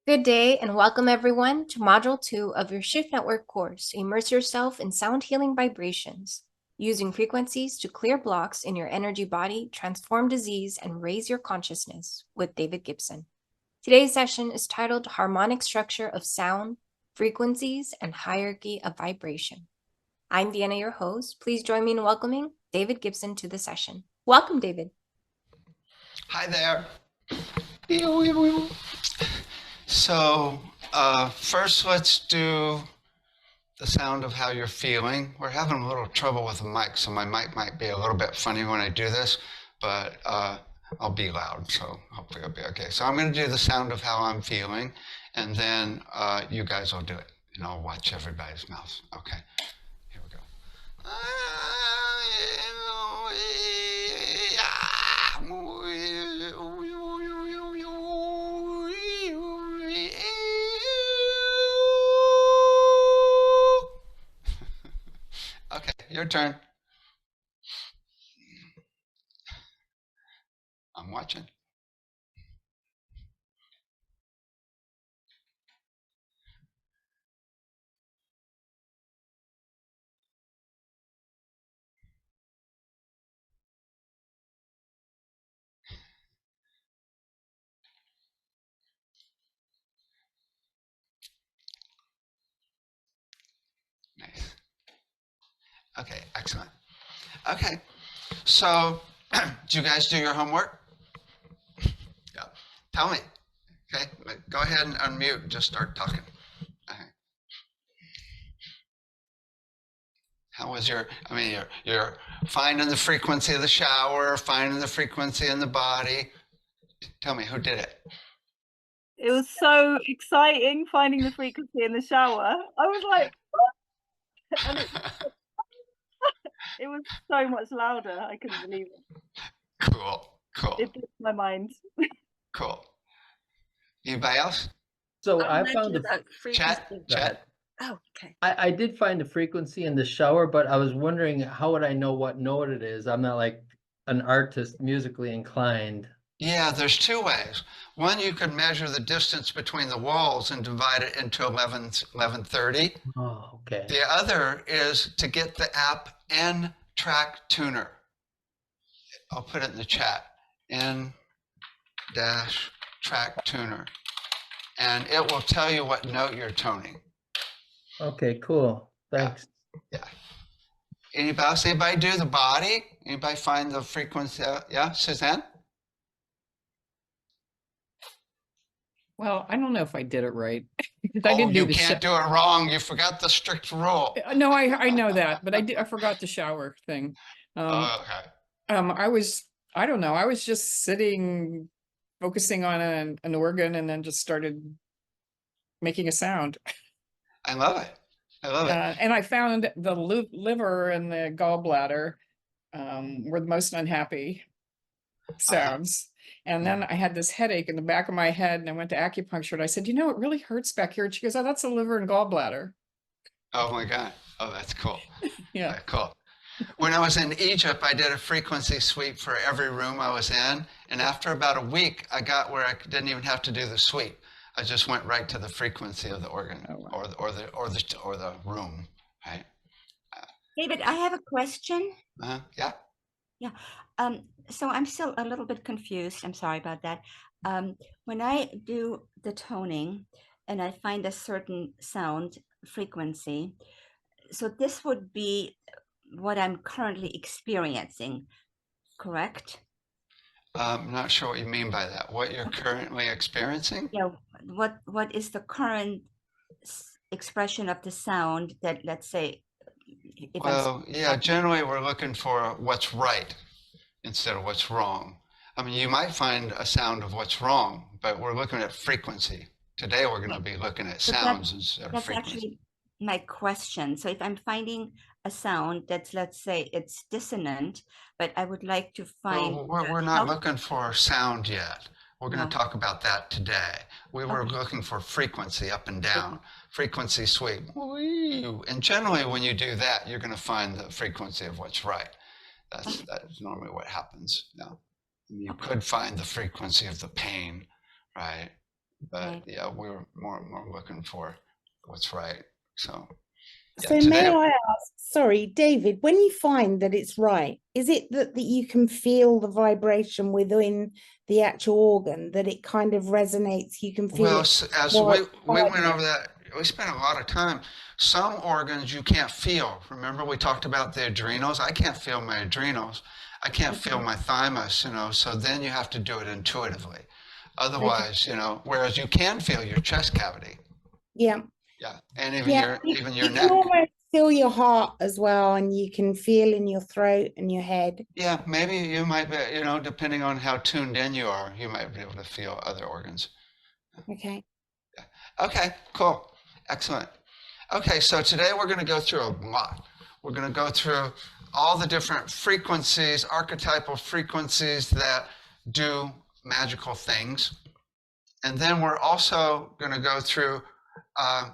Good day and welcome everyone to Module 2 of your Shift Network course, Immerse Yourself in Sound Healing Vibrations, using frequencies to clear blocks in your energy body, transform disease, and raise your consciousness with David Gibson. Today's session is titled Harmonic Structure of Sound, Frequencies, and Hierarchy of Vibration. I'm Deanna, your host. Please join me in welcoming David Gibson to the session. Welcome, David. Hi there. So first let's do the sound of how you're feeling. We're having a little trouble with the mic, so my mic might be a little bit funny when I do this, but I'll be loud, so hopefully it'll be okay. So I'm going to do the sound of how I'm feeling, and then you guys will do it, and I'll watch everybody's mouth. Okay, here we go. Okay, your turn. I'm watching. Nice. Okay, excellent. Okay, so did you guys do your homework? Yeah. Tell me. Okay, go ahead and unmute. Just start talking. Okay. How was you're finding the frequency of the shower, finding the frequency in the body. Tell me, who did it? It was so exciting finding the frequency in the shower. I was like, what? And it was so much louder. I couldn't believe it. Cool. It blew my mind. Cool. Anybody else? So I found the Chat. Oh, okay. I did find the frequency in the shower, but I was wondering, how would I know what note it is? I'm not like an artist musically inclined. Yeah, there's two ways. One, you could measure the distance between the walls and divide it into 1130. Oh, okay. The other is to get the app N-Track Tuner. I'll put it in the chat. N-Track Tuner. And it will tell you what note you're toning. Okay, cool. Thanks. Yeah. Anybody do the body? Anybody find the frequency? Yeah, Suzanne? Well, I don't know if I did it right. You can't do it wrong. You forgot the strict rule. No, I know that, but I forgot the shower thing. Okay. I don't know. I was just sitting, focusing on an organ, and then just started making a sound. I love it. And I found the liver and the gallbladder were the most unhappy sounds. And then I had this headache in the back of my head, and I went to acupuncture, and I said, it really hurts back here. And she goes, oh, that's the liver and gallbladder. Oh my God. Oh, that's cool. Yeah. Cool. When I was in Egypt, I did a frequency sweep for every room I was in. And after about a week, I got where I didn't even have to do the sweep. I just went right to the frequency of the organ. Oh, wow. or the room, right? David, I have a question. Yeah. Yeah. So I'm still a little bit confused. I'm sorry about that. When I do the toning and I find a certain sound frequency, so this would be what I'm currently experiencing, correct? I'm not sure what you mean by that. What you're currently experiencing? Yeah. What is the current expression of the sound that, let's say, generally we're looking for what's right instead of what's wrong. I mean, you might find a sound of what's wrong, but we're looking at frequency. Today we're going to be looking at sounds instead of frequency. That's actually my question. So if I'm finding a sound that's, let's say, it's dissonant, but I would like to find... We're not looking for sound yet. We're going to talk about that today. We were looking for frequency up and down, frequency sweep. And generally when you do that, you're going to find the frequency of what's right. That's normally what happens. You could find the frequency of the pain, right? But Right. yeah, we're more looking for what's right. So yeah, So may today, I ask, sorry, David, when you find that it's right, is it that you can feel the vibration within the actual organ, that it kind of resonates, you can feel well, it as more we went over firmly? that, we spent a lot of time. Some organs you can't feel. Remember, we talked about the adrenals. I can't feel my adrenals. I can't feel Okay. my thymus, so then you have to do it intuitively. Okay. Otherwise, whereas you can feel your chest cavity. Yeah. Yeah. And Yeah. even your You can neck. almost feel your heart as well, and you can feel in your throat and your head. Yeah, maybe you might be, depending on how tuned in you are, you might be able to feel other organs. Okay. Yeah. Okay, cool. Excellent. Okay, so today we're going to go through a lot. We're going to go through all the different frequencies, archetypal frequencies that do magical things. And then we're also going to go through uh,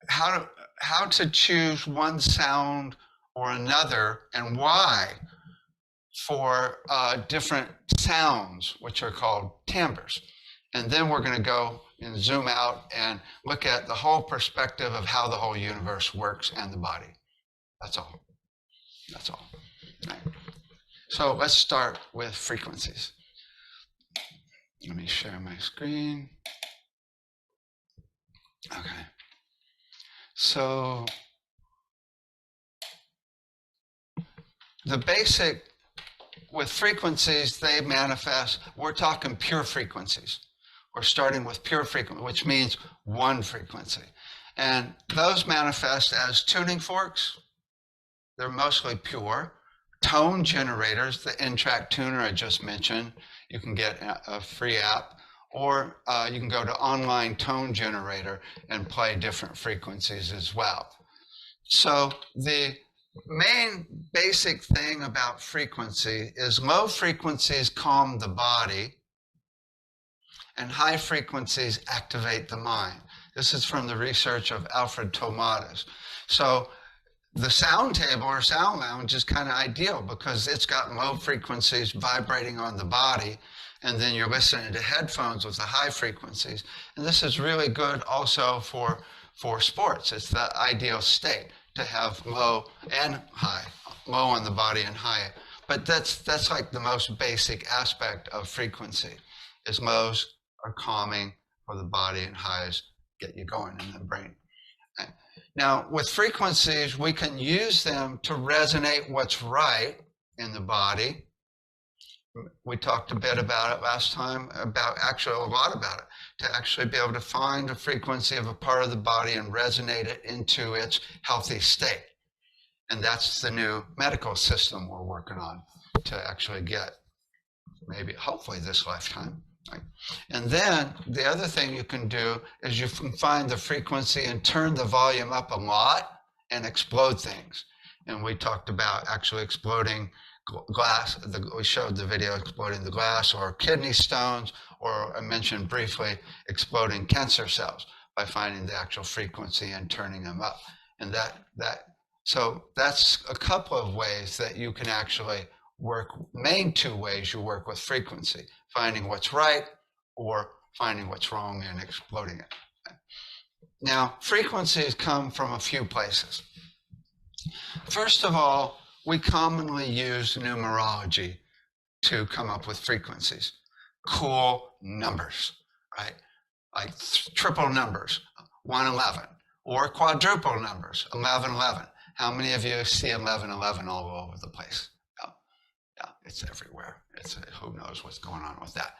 how to choose one sound or another and why for different sounds, which are called timbres. And then we're going to go and zoom out and look at the whole perspective of how the whole universe works and the body. That's all. That's all. Right. So let's start with frequencies. Let me share my screen. Okay. So the basic with frequencies, they manifest, we're talking pure frequencies. We're starting with pure frequency, which means one frequency. And those manifest as tuning forks. They're mostly pure. Tone generators, the N-Track tuner I just mentioned, you can get a free app, or you can go to online tone generator and play different frequencies as well. So the main basic thing about frequency is low frequencies calm the body and high frequencies activate the mind. This is from the research of Alfred Tomatis. So the sound table or sound lounge is kind of ideal because it's got low frequencies vibrating on the body, and then you're listening to headphones with the high frequencies. And this is really good also for sports. It's the ideal state to have low and high, low on the body and high. But that's like the most basic aspect of frequency, is lows are calming for the body and highs get you going in the brain. Now, with frequencies, we can use them to resonate what's right in the body. We talked a bit about it last time, actually a lot about it, to actually be able to find the frequency of a part of the body and resonate it into its healthy state. And that's the new medical system we're working on to actually get, maybe, hopefully this lifetime. Right? And then the other thing you can do is you can find the frequency and turn the volume up a lot and explode things. And we talked about actually exploding glass. We showed the video exploding the glass, or kidney stones, or I mentioned briefly exploding cancer cells by finding the actual frequency and turning them up. And so that's a couple of ways that you can actually work. Main two ways you work with frequency: finding what's right or finding what's wrong and exploding it. Now, frequencies come from a few places. First of all, we commonly use numerology to come up with frequencies. Cool numbers, right? Like triple numbers, 111, or quadruple numbers, 1111. How many of you see 1111 all over the place? Yeah, it's everywhere. Who knows what's going on with that.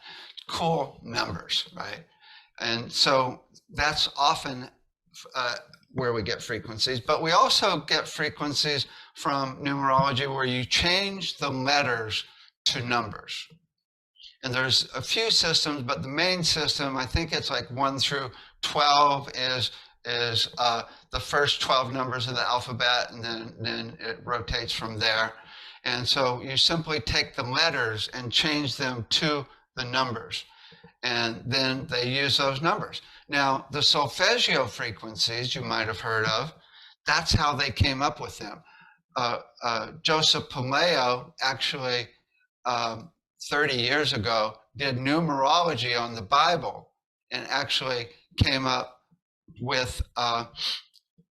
Cool numbers, right? And so that's often where we get frequencies, but we also get frequencies from numerology where you change the letters to numbers. And there's a few systems, but the main system, I think it's like 1 through 12 is the first 12 numbers of the alphabet, and then it rotates from there. And so you simply take the letters and change them to the numbers, and then they use those numbers. Now, the solfeggio frequencies you might have heard of, that's how they came up with them. Joseph Palaio actually, 30 years ago, did numerology on the Bible and actually came up with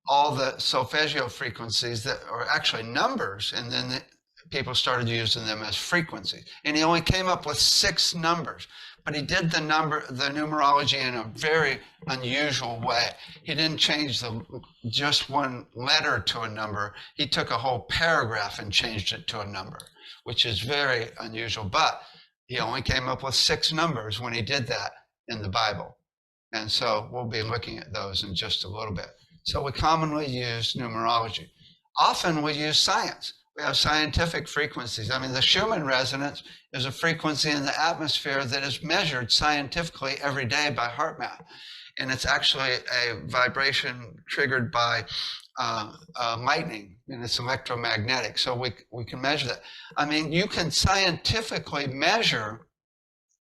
all the solfeggio frequencies that are actually numbers, and then people started using them as frequencies. And he only came up with 6 numbers, but he did the numerology in a very unusual way. He didn't change just one letter to a number. He took a whole paragraph and changed it to a number, which is very unusual. But he only came up with 6 numbers when he did that in the Bible. And so we'll be looking at those in just a little bit. So we commonly use numerology. Often we use science. We have scientific frequencies. I mean, the Schumann resonance is a frequency in the atmosphere that is measured scientifically every day by HeartMath. And it's actually a vibration triggered by lightning, and it's electromagnetic. So we can measure that. I mean, you can scientifically measure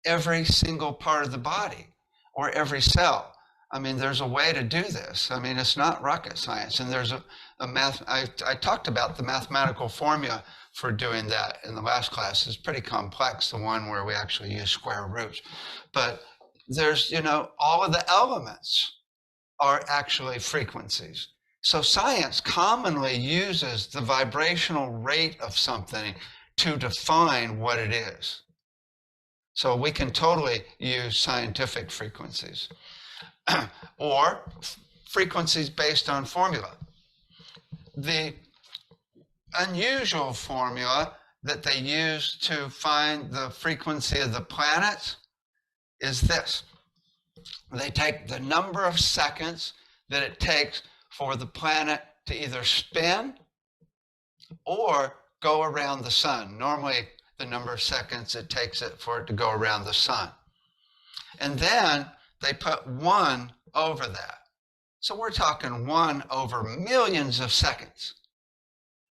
every single part of the body or every cell. I mean, there's a way to do this. I mean, it's not rocket science. And there's a math, I talked about the mathematical formula for doing that in the last class. It's pretty complex, the one where we actually use square roots. But there's, you know, all of the elements are actually frequencies. So science commonly uses the vibrational rate of something to define what it is. So we can totally use scientific frequencies. Or frequencies based on formula. The unusual formula that they use to find the frequency of the planets is this. They take the number of seconds that it takes for the planet to either spin or go around the sun. Normally, the number of seconds it takes for it to go around the sun. And then they put 1 over that. So we're talking 1 over millions of seconds.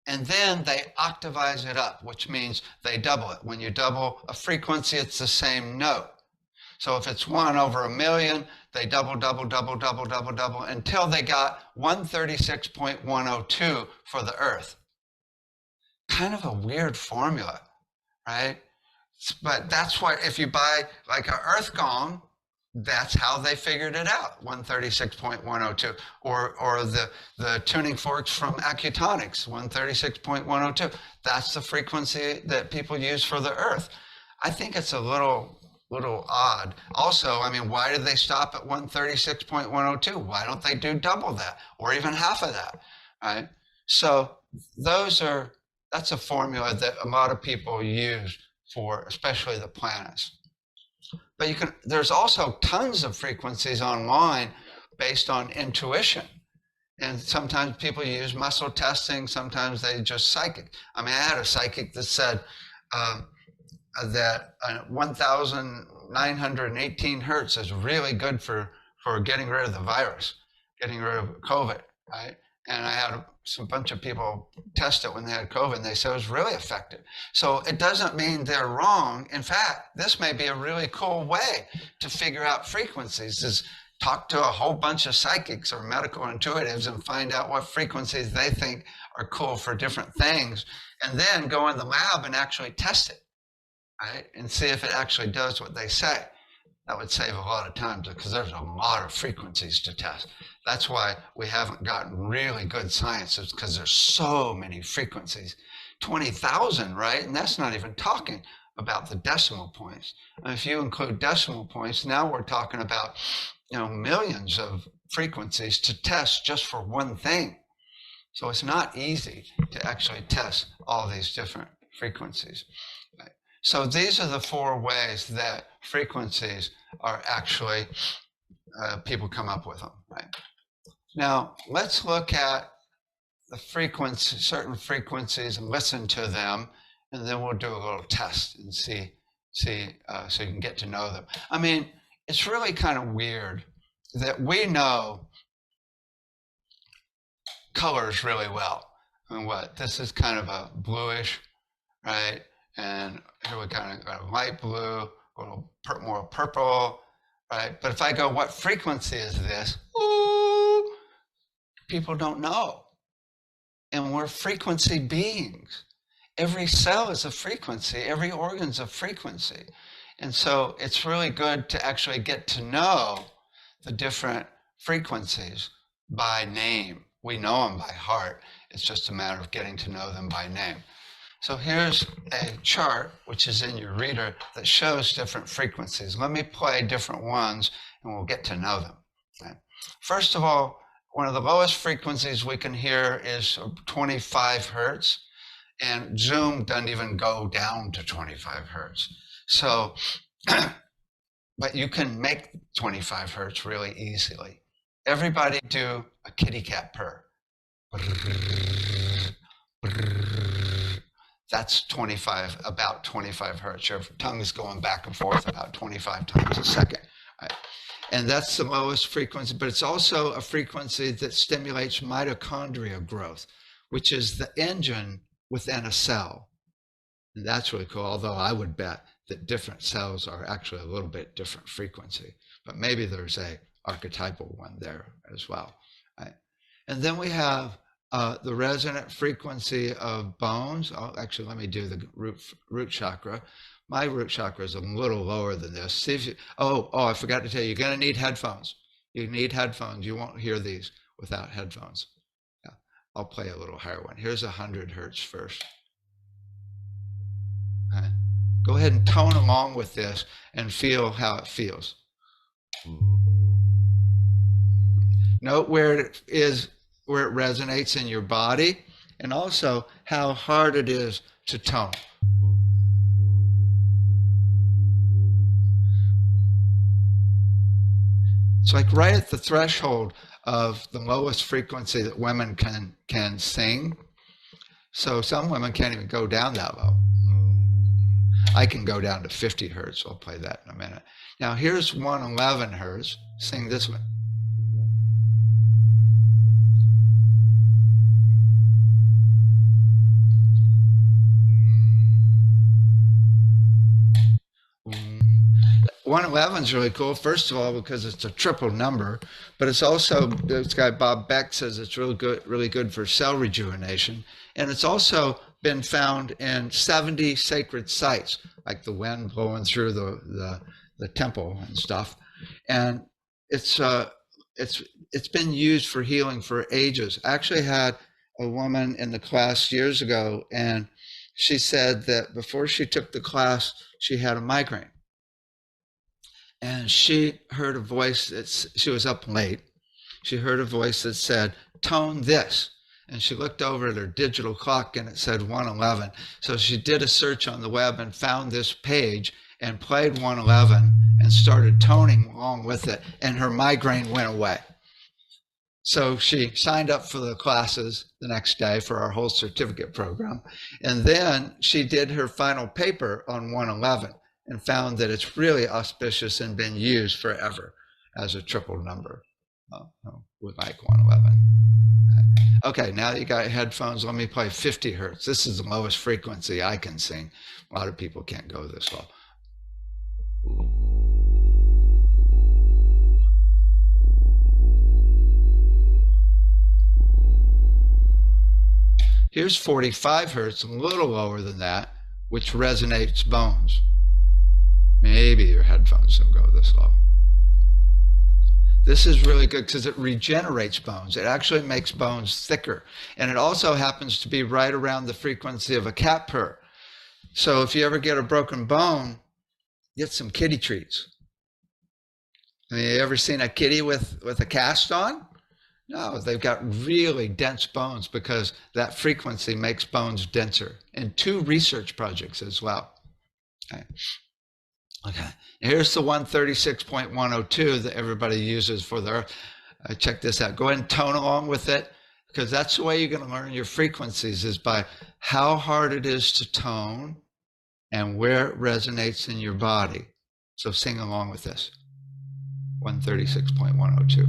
And then they octavize it up, which means they double it. When you double a frequency, it's the same note. So if it's 1 over a million, they double until they got 136.102 for the Earth. Kind of a weird formula, right? But that's what, if you buy like an Earth gong, that's how they figured it out, 136.102. Or the tuning forks from Acutonics, 136.102. That's the frequency that people use for the Earth. I think it's a little odd. Also, I mean, why did they stop at 136.102? Why don't they do double that or even half of that, right? So that's a formula that a lot of people use for especially the planets. But there's also tons of frequencies online based on intuition. And sometimes people use muscle testing, sometimes they just psychic. I mean, I had a psychic that said that 1,918 hertz is really good for getting rid of the virus, getting rid of COVID, right? And I had a bunch of people test it when they had COVID, and they said it was really effective. So it doesn't mean they're wrong. In fact, this may be a really cool way to figure out frequencies, is talk to a whole bunch of psychics or medical intuitives and find out what frequencies they think are cool for different things, and then go in the lab and actually test it, right? And see if it actually does what they say. That would save a lot of time because there's a lot of frequencies to test. That's why we haven't gotten really good science, is because there's so many frequencies. 20,000, right? And that's not even talking about the decimal points. And if you include decimal points, now we're talking about, you know, millions of frequencies to test just for one thing. So it's not easy to actually test all these different frequencies. Right? So these are the 4 ways that frequencies are actually, people come up with them, right? Now, let's look at the frequency, certain frequencies, and listen to them, and then we'll do a little test and see, so you can get to know them. I mean, it's really kind of weird that we know colors really well. I mean, this is kind of a bluish, right? And here we kind of got a light blue, a little more purple, right? But if I go, what frequency is this? Ooh, people don't know. And we're frequency beings. Every cell is a frequency. Every organ's a frequency. And so it's really good to actually get to know the different frequencies by name. We know them by heart. It's just a matter of getting to know them by name. So here's a chart, which is in your reader, that shows different frequencies. Let me play different ones, and we'll get to know them. Okay. First of all, one of the lowest frequencies we can hear is 25 hertz, and Zoom doesn't even go down to 25 hertz. So, but you can make 25 hertz really easily. Everybody do a kitty cat purr. That's about 25 hertz. Your tongue is going back and forth about 25 times a second. Right? And that's the lowest frequency, but it's also a frequency that stimulates mitochondria growth, which is the engine within a cell. And that's really cool, although I would bet that different cells are actually a little bit different frequency, but maybe there's a archetypal one there as well. Right? And then we have the resonant frequency of bones. Oh, actually, let me do the root chakra. My root chakra is a little lower than this. See if you, I forgot to tell you, you're going to need headphones. You need headphones. You won't hear these without headphones. Yeah, I'll play a little higher one. Here's 100 hertz first. Okay. Go ahead and tone along with this and feel how it feels. Note where it is, where it resonates in your body, and also how hard it is to tone. It's like right at the threshold of the lowest frequency that women can sing. So some women can't even go down that low. I can go down to 50 hertz. I'll play that in a minute. Now here's 111 hertz. Sing this one. One 111 is really cool. First of all, because it's a triple number, but it's also, this guy Bob Beck says it's really good for cell rejuvenation, and it's also been found in 70 sacred sites, like the wind blowing through the temple and stuff, and it's been used for healing for ages. I actually had a woman in the class years ago, and she said that before she took the class, she had a migraine. And she heard a voice she was up late. She heard a voice that said, tone this. And she looked over at her digital clock and it said 111. So she did a search on the web and found this page and played 111 and started toning along with it. And her migraine went away. So she signed up for the classes the next day for our whole certificate program. And then she did her final paper on 111. And found that it's really auspicious and been used forever as a triple number with like 111. Okay, now that you got headphones, let me play 50 hertz. This is the lowest frequency I can sing. A lot of people can't go this low. Here's 45 hertz, a little lower than that, which resonates bones. Maybe your headphones don't go this low. This is really good because it regenerates bones. It actually makes bones thicker. And it also happens to be right around the frequency of a cat purr. So if you ever get a broken bone, get some kitty treats. Have you ever seen a kitty with a cast on? No, they've got really dense bones because that frequency makes bones denser. And 2 research projects as well. Okay, here's the 136.102 that everybody uses for their, check this out. Go ahead and tone along with it, because that's the way you're going to learn your frequencies, is by how hard it is to tone and where it resonates in your body. So sing along with this, 136.102.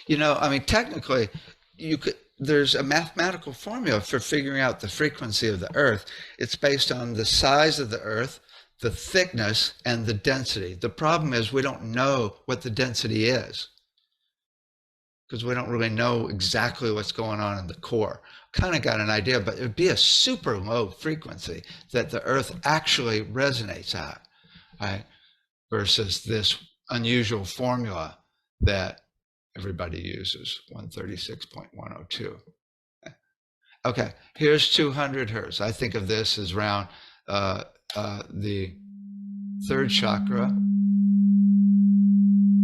You know, I mean, technically, there's a mathematical formula for figuring out the frequency of the Earth. It's based on the size of the Earth, the thickness, and the density. The problem is we don't know what the density is. because we don't really know exactly what's going on in the core. Kind of got an idea, but it would be a super low frequency that the Earth actually resonates at, right? Versus this unusual formula that everybody uses, 136.102. Okay, here's 200 hertz. I think of this as around the third chakra.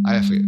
I forget.